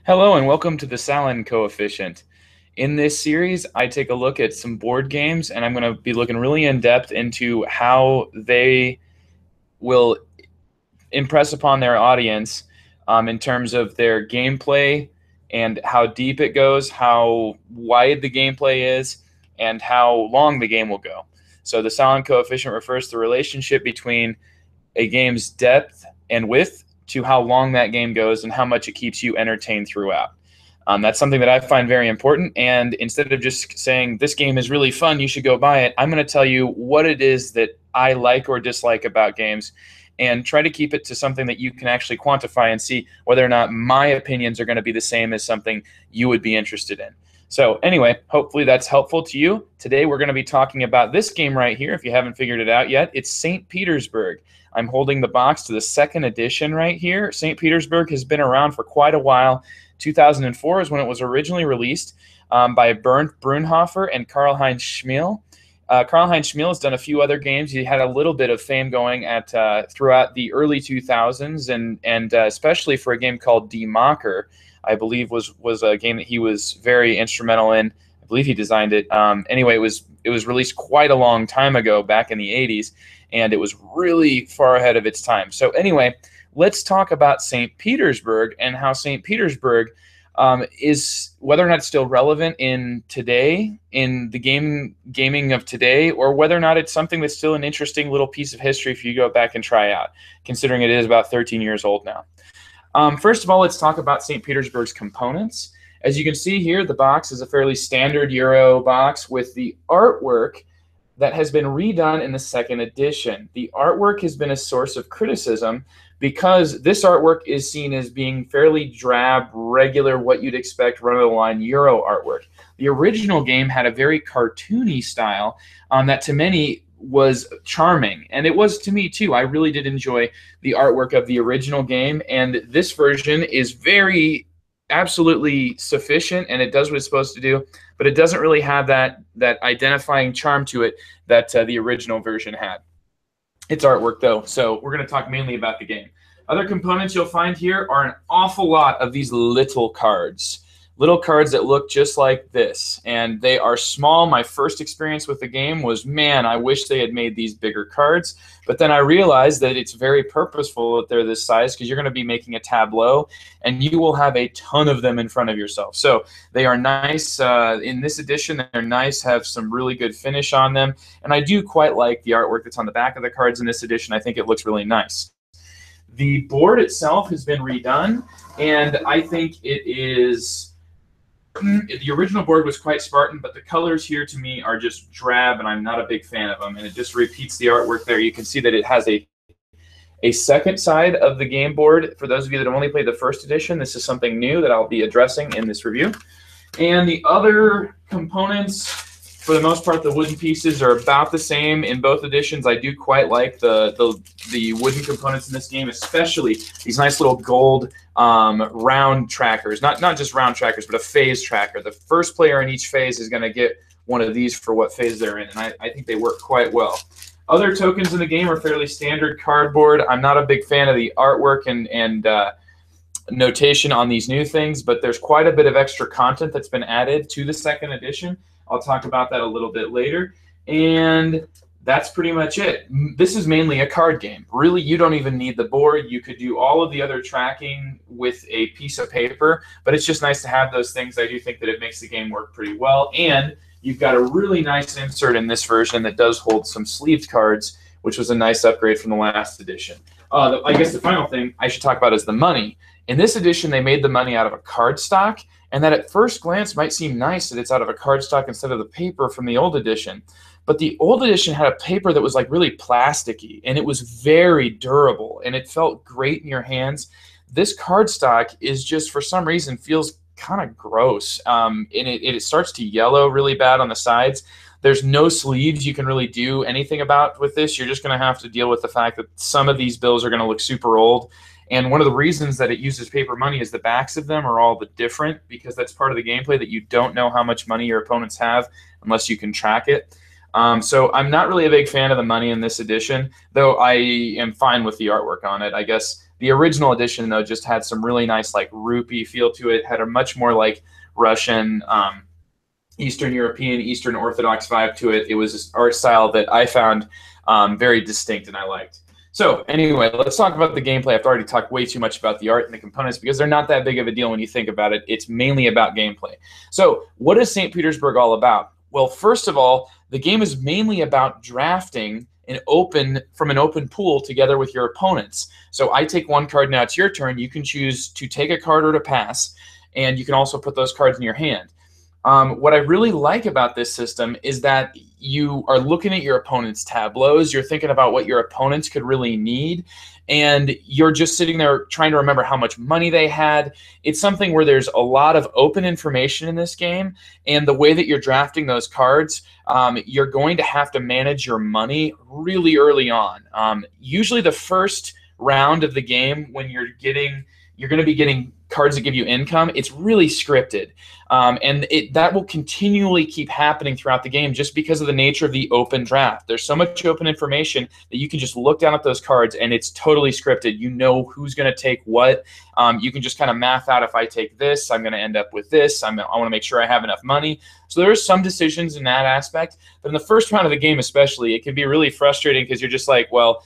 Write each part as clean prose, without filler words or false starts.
Hello and welcome to the Sallen Coefficient. In this series, I take a look at some board games, and I'm going to be looking really in depth into how they will impress upon their audience in terms of their gameplay and how deep it goes, how wide the gameplay is, and how long the game will go. So the Sallen Coefficient refers to the relationship between a game's depth and width to how long that game goes and how much it keeps you entertained throughout. That's something that I find very important. And instead of just saying this game is really fun, you should go buy it, I'm going to tell you what it is that I like or dislike about games and try to keep it to something that you can actually quantify and see whether or not my opinions are going to be the same as something you would be interested in. So anyway, hopefully that's helpful to you. Today we're going to be talking about this game right here. If you haven't figured it out yet, it's Saint Petersburg. I'm holding the box to the second edition right here. Saint Petersburg has been around for quite a while. 2004 is when it was originally released by Bernd, Brunnhofer and Karl-Heinz Schmiel. Karl-Heinz Schmiel has done a few other games. He had a little bit of fame going at throughout the early 2000s, and especially for a game called Die Macher, I believe was a game that he was very instrumental in. I believe he designed it. Anyway, it was released quite a long time ago, back in the 80s, and it was really far ahead of its time. So anyway, let's talk about St. Petersburg and how St. Petersburg is, whether or not it's still relevant in today, in the gaming of today, or whether or not it's something that's still an interesting little piece of history if you go back and try out, considering it is about 13 years old now. First of all, let's talk about St. Petersburg's components. As you can see here, the box is a fairly standard Euro box with the artwork that has been redone in the second edition. The artwork has been a source of criticism because this artwork is seen as being fairly drab, regular, what you'd expect run-of-the-line Euro artwork. The original game had a very cartoony style that to many was charming, and it was to me too. I really did enjoy the artwork of the original game, and this version is very absolutely sufficient, and it does what it's supposed to do, but it doesn't really have that identifying charm to it that the original version had. It's artwork though, so we're going to talk mainly about the game. Other components you'll find here are an awful lot of these little cards that look just like this, and they are small. My first experience with the game was, man, I wish they had made these bigger cards, but then I realized that it's very purposeful that they're this size because you're going to be making a tableau and you will have a ton of them in front of yourself. So they are nice. In this edition, they're nice, have some really good finish on them, and I do quite like the artwork that's on the back of the cards in this edition. I think it looks really nice. The board itself has been redone, and I think it is... The original board was quite Spartan, but the colors here to me are just drab, and I'm not a big fan of them. And it just repeats the artwork there. You can see that it has a second side of the game board. For those of you that have only played the first edition, this is something new that I'll be addressing in this review. And the other components, for the most part, the wooden pieces are about the same in both editions. I do quite like the wooden components in this game, especially these nice little gold round trackers. Not just round trackers, but a phase tracker. The first player in each phase is going to get one of these for what phase they're in, and I think they work quite well. Other tokens in the game are fairly standard cardboard. I'm not a big fan of the artwork and notation on these new things, but there's quite a bit of extra content that's been added to the second edition. I'll talk about that a little bit later. And that's pretty much it. This is mainly a card game. Really, you don't even need the board. You could do all of the other tracking with a piece of paper, but it's just nice to have those things. I do think that it makes the game work pretty well. And you've got a really nice insert in this version that does hold some sleeved cards, which was a nice upgrade from the last edition. I guess the final thing I should talk about is the money. In this edition, they made the money out of a cardstock, and that at first glance might seem nice that it's out of a cardstock instead of the paper from the old edition. But the old edition had a paper that was like really plasticky, and it was very durable, and it felt great in your hands. This cardstock is just, for some reason, feels kind of gross, and it starts to yellow really bad on the sides. There's no sleeves you can really do anything about with this. You're just going to have to deal with the fact that some of these bills are going to look super old. And one of the reasons that it uses paper money is the backs of them are all the different, because that's part of the gameplay, that you don't know how much money your opponents have unless you can track it. So I'm not really a big fan of the money in this edition, though I am fine with the artwork on it. I guess The original edition, though, just had some really nice like rupee feel to it, had a much more like Russian, Eastern European, Eastern Orthodox vibe to it. It was this art style that I found very distinct and I liked. So anyway, let's talk about the gameplay. I've already talked way too much about the art and the components because they're not that big of a deal when you think about it. It's mainly about gameplay. So what is St. Petersburg all about? Well, first of all, the game is mainly about drafting from an open pool together with your opponents. So I take one card, now it's your turn. You can choose to take a card or to pass, and you can also put those cards in your hand. What I really like about this system is that you are looking at your opponent's tableaus, you're thinking about what your opponents could really need, and you're just sitting there trying to remember how much money they had. It's something where there's a lot of open information in this game, and the way that you're drafting those cards, you're going to have to manage your money really early on. Usually the first round of the game, when you're going to be getting cards that give you income, it's really scripted. And that will continually keep happening throughout the game just because of the nature of the open draft. There's so much open information that you can just look down at those cards and it's totally scripted. You know who's going to take what. You can just kind of math out, if I take this, I'm going to end up with this. I want to make sure I have enough money. So there are some decisions in that aspect. But in the first round of the game especially, it can be really frustrating because you're just like, well,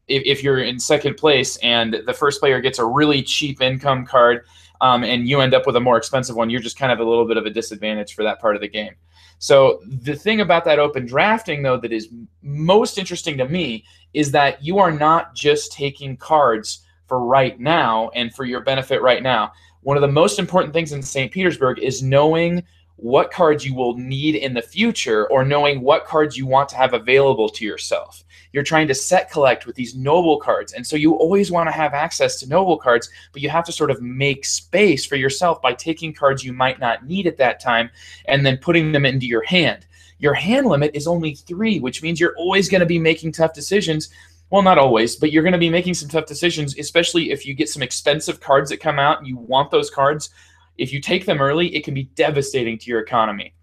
if you're in second place and the first player gets a really cheap income card and you end up with a more expensive one, you're just kind of a little bit of a disadvantage for that part of the game. So the thing about that open drafting, though, that is most interesting to me is that you are not just taking cards for right now and for your benefit right now. One of the most important things in St. Petersburg is knowing what cards you will need in the future or knowing what cards you want to have available to yourself. You're trying to set collect with these noble cards, and so you always want to have access to noble cards, but you have to sort of make space for yourself by taking cards you might not need at that time and then putting them into your hand. Your hand limit is only 3, which means you're always going to be making tough decisions. Well, not always, but you're going to be making some tough decisions, especially if you get some expensive cards that come out and you want those cards. If you take them early, it can be devastating to your economy.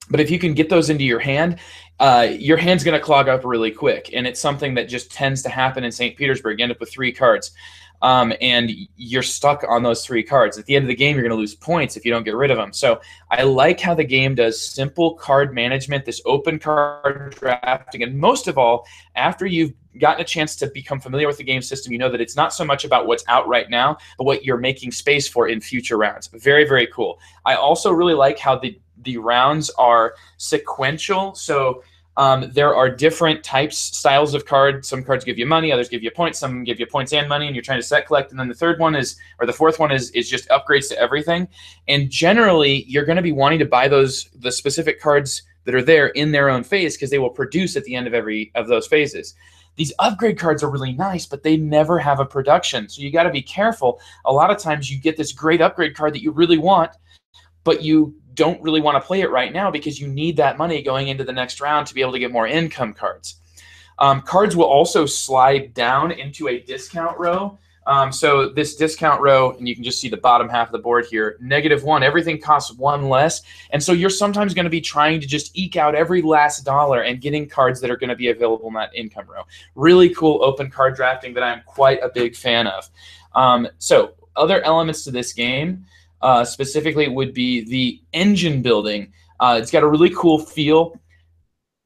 But if you can get those into your hand's going to clog up really quick. And it's something that just tends to happen in St. Petersburg. You end up with 3 cards. And you're stuck on those 3 cards. At the end of the game, you're going to lose points if you don't get rid of them. So I like how the game does simple card management, this open card drafting, and most of all, after you've gotten a chance to become familiar with the game system, you know that it's not so much about what's out right now, but what you're making space for in future rounds. Very, very cool. I also really like how the rounds are sequential. So there are different styles of cards. Some cards give you money, others give you points, some give you points and money, and you're trying to set collect. And then the fourth one is just upgrades to everything. And generally, you're going to be wanting to buy the specific cards that are there in their own phase because they will produce at the end of every of those phases. These upgrade cards are really nice, but they never have a production. So you got to be careful. A lot of times you get this great upgrade card that you really want, but you don't really want to play it right now because you need that money going into the next round to be able to get more income cards. Cards will also slide down into a discount row. So this discount row, and you can just see the bottom half of the board here, -1, everything costs 1 less. And so you're sometimes going to be trying to just eke out every last dollar and getting cards that are going to be available in that income row. Really cool open card drafting that I'm quite a big fan of. So other elements to this game specifically would be the engine building. It's got a really cool feel.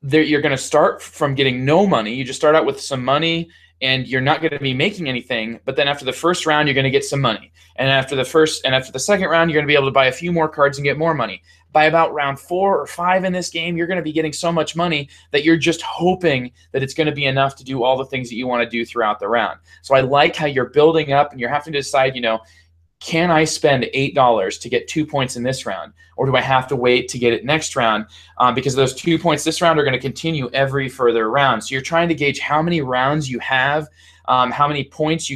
You're going to start from getting no money. You just start out with some money, and you're not going to be making anything. But then after the first round, you're going to get some money. And after the second round, you're going to be able to buy a few more cards and get more money. By about round 4 or 5 in this game, you're going to be getting so much money that you're just hoping that it's going to be enough to do all the things that you want to do throughout the round. So I like how you're building up, and you're having to decide, can I spend $8 to get 2 points in this round? Or do I have to wait to get it next round? Because those 2 points this round are going to continue every further round. So you're trying to gauge how many rounds you have, how many points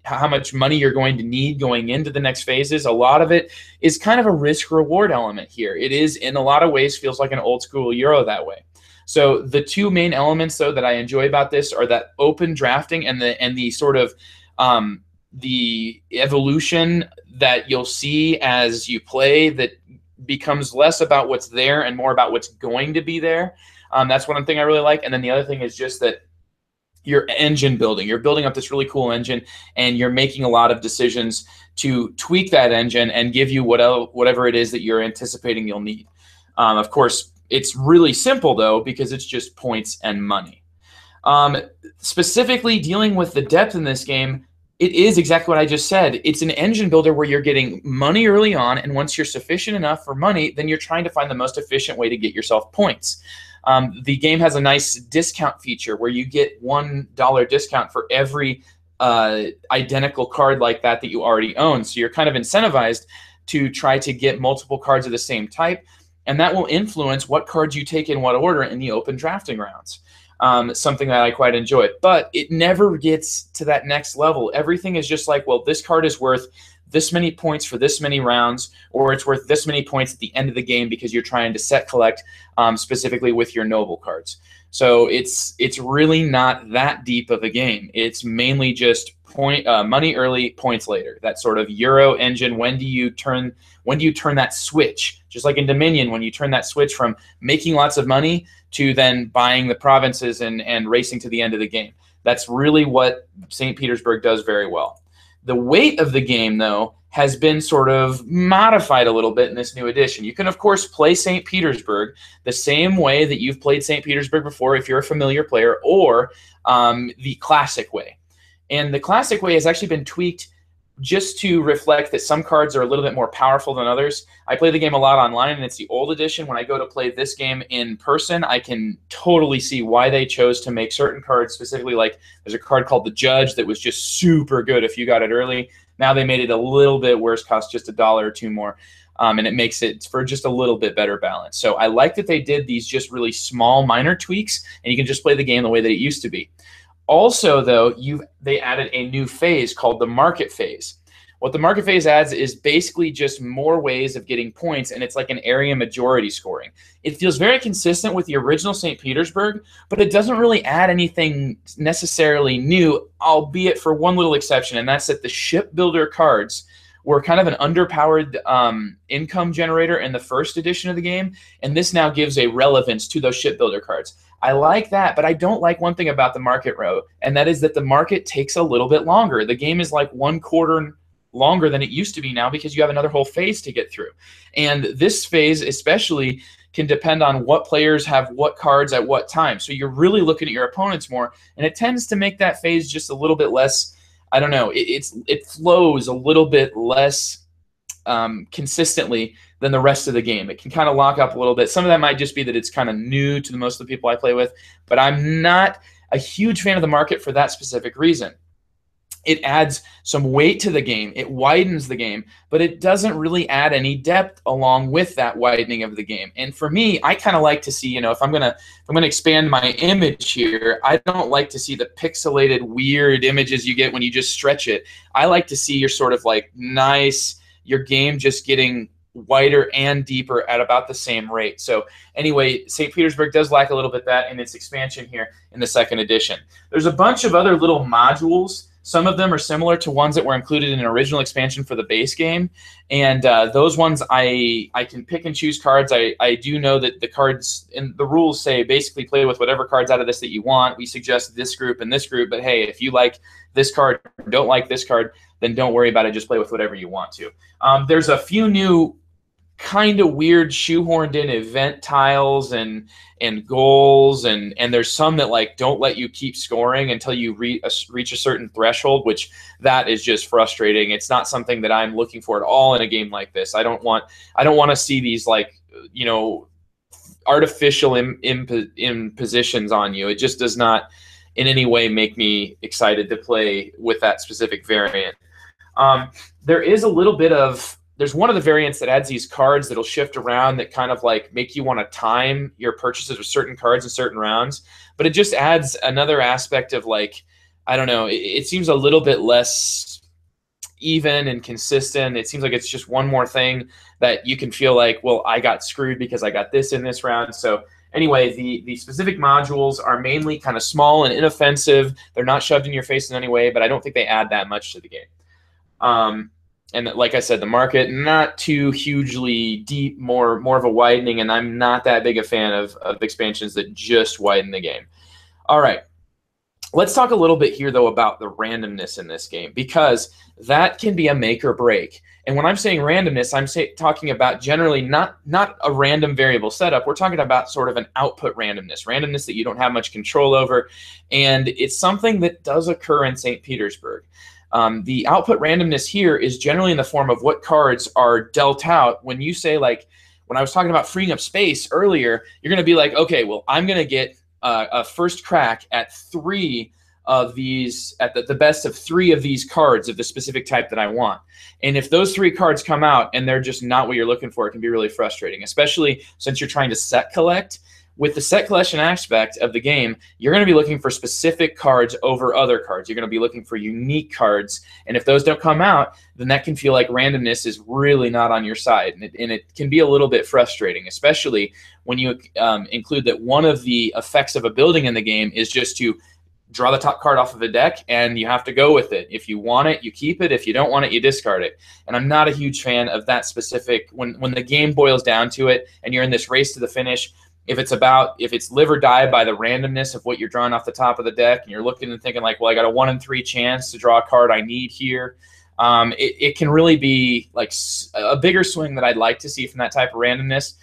how much money you're going to need going into the next phases. A lot of it is kind of a risk-reward element here. It is, in a lot of ways, feels like an old-school Euro that way. So the 2 main elements, though, that I enjoy about this are that open drafting and the sort of the evolution that you'll see as you play that becomes less about what's there and more about what's going to be there. That's one thing I really like. And then the other thing is just that your engine building. You're building up this really cool engine, and you're making a lot of decisions to tweak that engine and give you whatever it is that you're anticipating you'll need. Of course, it's really simple, though, because it's just points and money. Specifically dealing with the depth in this game, it is exactly what I just said. It's an engine builder where you're getting money early on, and once you're sufficient enough for money, then you're trying to find the most efficient way to get yourself points. The game has a nice discount feature where you get $1 discount for every identical card like that you already own. So you're kind of incentivized to try to get multiple cards of the same type, and that will influence what cards you take in what order in the open drafting rounds. Something that I quite enjoy. But it never gets to that next level. Everything is just like, well, this card is worth this many points for this many rounds, or it's worth this many points at the end of the game because you're trying to set collect specifically with your noble cards. So it's really not that deep of a game. It's mainly just money early, points later. That sort of Euro engine. When do you turn that switch? Just like in Dominion, when you turn that switch from making lots of money to then buying the provinces and racing to the end of the game. That's really what St. Petersburg does very well. The weight of the game, though, has been sort of modified a little bit in this new edition. You can, of course, play St. Petersburg the same way that you've played St. Petersburg before if you're a familiar player, or the classic way. And the classic way has actually been tweaked just to reflect that some cards are a little bit more powerful than others. I play the game a lot online, and it's the old edition. When I go to play this game in person, I can totally see why they chose to make certain cards specifically. Like there's a card called the Judge that was just super good if you got it early. Now they made it a little bit worse, cost just $1 or $2 more, and it makes it for just a little bit better balance. So I like that they did these just really small minor tweaks, and you can just play the game the way that it used to be. Also, though, they added a new phase called the market phase. What the market phase adds is basically just more ways of getting points, and it's like an area majority scoring. It feels very consistent with the original St. Petersburg, but it doesn't really add anything necessarily new, albeit for one little exception, and that's that the shipbuilder cards were kind of an underpowered income generator in the first edition of the game, and this now gives a relevance to those shipbuilder cards. I like that, but I don't like one thing about the market row, and that is that the market takes a little bit longer. The game is like 1/4 longer than it used to be now because you have another whole phase to get through. And this phase especially can depend on what players have what cards at what time. So you're really looking at your opponents more, and it tends to make that phase just a little bit less, I don't know, it flows a little bit less consistently than the rest of the game. It can kind of lock up a little bit. Some of that might just be that it's kind of new to most of the people I play with, but I'm not a huge fan of the market for that specific reason. It adds some weight to the game. It widens the game, but it doesn't really add any depth along with that widening of the game. And for me, I kind of like to see, if I'm gonna expand my image here, I don't like to see the pixelated, weird images you get when you just stretch it. I like to see your sort of like nice, your game just getting wider and deeper at about the same rate. So anyway, St. Petersburg does lack a little bit that in its expansion here in the second edition. There's a bunch of other little modules. Some of them are similar to ones that were included in an original expansion for the base game, and those ones I can pick and choose cards. I do know that the cards and the rules say basically play with whatever cards out of this that you want. We suggest this group and this group, but hey, if you like this card or don't like this card, then don't worry about it. Just play with whatever you want to. There's a few new kind of weird shoehorned in event tiles and goals, and there's some that like don't let you keep scoring until you reach a certain threshold, which that is just frustrating. It's not something that I'm looking for at all in a game like this. I don't want to see these like artificial impositions on you. It just does not in any way make me excited to play with that specific variant. There is a little bit of There's one of the variants that adds these cards that'll shift around that kind of like make you want to time your purchases with certain cards in certain rounds. But it just adds another aspect of like, I don't know, it seems a little bit less even and consistent. It seems like it's just one more thing that you can feel like, well, I got screwed because I got this in this round. So anyway, the specific modules are mainly kind of small and inoffensive. They're not shoved in your face in any way, but I don't think they add that much to the game. And like I said, the market, not too hugely deep, more of a widening, and I'm not that big a fan of expansions that just widen the game. All right. Let's talk a little bit here, though, about the randomness in this game, because that can be a make or break. And when I'm saying randomness, I'm talking about generally not a random variable setup. We're talking about sort of an output randomness that you don't have much control over. And it's something that does occur in St. Petersburg. The output randomness here is generally in the form of what cards are dealt out. When you say, like, when I was talking about freeing up space earlier, you're going to be like, okay, well, I'm going to get a first crack at 3 of these, at the best of 3 of these cards of the specific type that I want. And if those 3 cards come out and they're just not what you're looking for, it can be really frustrating, especially since you're trying to set collect. With the set collection aspect of the game, you're going to be looking for specific cards over other cards. You're going to be looking for unique cards. And if those don't come out, then that can feel like randomness is really not on your side. And it can be a little bit frustrating, especially when you include that one of the effects of a building in the game is just to draw the top card off of a deck, and you have to go with it. If you want it, you keep it. If you don't want it, you discard it. And I'm not a huge fan of that specific, when the game boils down to it and you're in this race to the finish, if it's live or die by the randomness of what you're drawing off the top of the deck, and you're looking and thinking like, well, I got a 1 in 3 chance to draw a card I need here, it can really be like a bigger swing that I'd like to see from that type of randomness.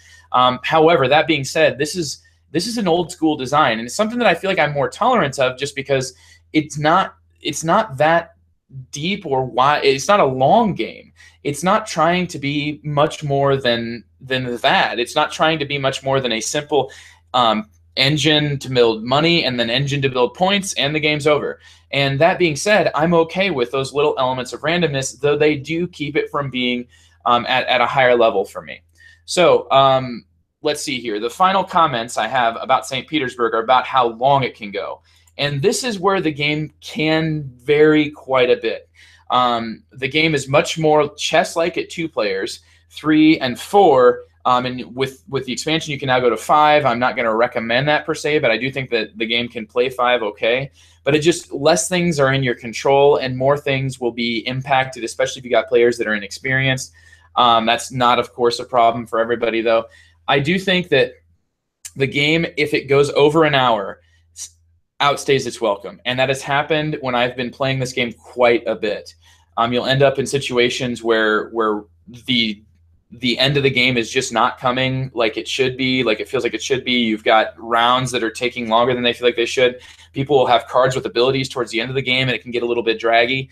However, that being said, this is an old school design, and it's something that I feel like I'm more tolerant of, just because it's not that deep or wide. It's not a long game. It's not trying to be much more than that. It's not trying to be much more than a simple engine to build money and then engine to build points, and the game's over. And that being said, I'm okay with those little elements of randomness, though they do keep it from being at a higher level for me. So let's see here. The final comments I have about St. Petersburg are about how long it can go. And this is where the game can vary quite a bit. The game is much more chess-like at 2 players, 3 and 4. And with the expansion, you can now go to 5. I'm not going to recommend that per se, but I do think that the game can play 5 okay. But it just, less things are in your control and more things will be impacted, especially if you got players that are inexperienced. That's not, of course, a problem for everybody, though. I do think that the game, if it goes over an hour, outstays its welcome. And that has happened when I've been playing this game quite a bit. You'll end up in situations where the end of the game is just not coming like it should be, like it feels like it should be. You've got rounds that are taking longer than they feel like they should. People will have cards with abilities towards the end of the game, and it can get a little bit draggy.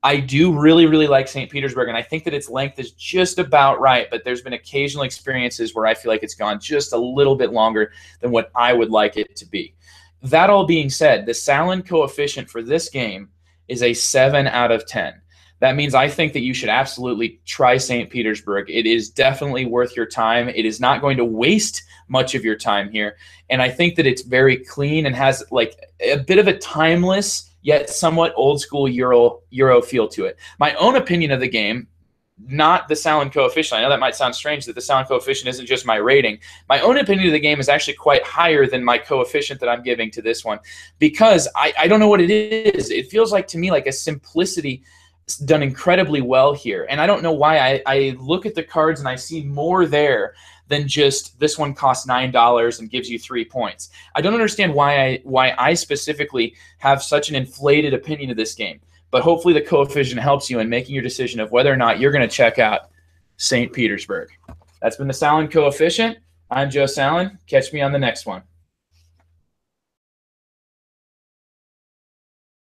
I do really, really like St. Petersburg, and I think that its length is just about right, but there's been occasional experiences where I feel like it's gone just a little bit longer than what I would like it to be. That all being said, the Sallen Coefficient for this game is a 7 out of 10. That means I think that you should absolutely try St. Petersburg. It is definitely worth your time. It is not going to waste much of your time here, and I think that it's very clean and has like a bit of a timeless yet somewhat old school Euro feel to it. My own opinion of the game, not the Sallen Coefficient. I know that might sound strange that the Sallen Coefficient isn't just my rating. My own opinion of the game is actually quite higher than my coefficient that I'm giving to this one, because I don't know what it is. It feels like to me like a simplicity done incredibly well here. And I don't know why I look at the cards and I see more there than just this one costs $9 and gives you 3 points. I don't understand why I specifically have such an inflated opinion of this game. But hopefully the coefficient helps you in making your decision of whether or not you're going to check out St. Petersburg. That's been the Sallen Coefficient. I'm Joe Sallen. Catch me on the next one.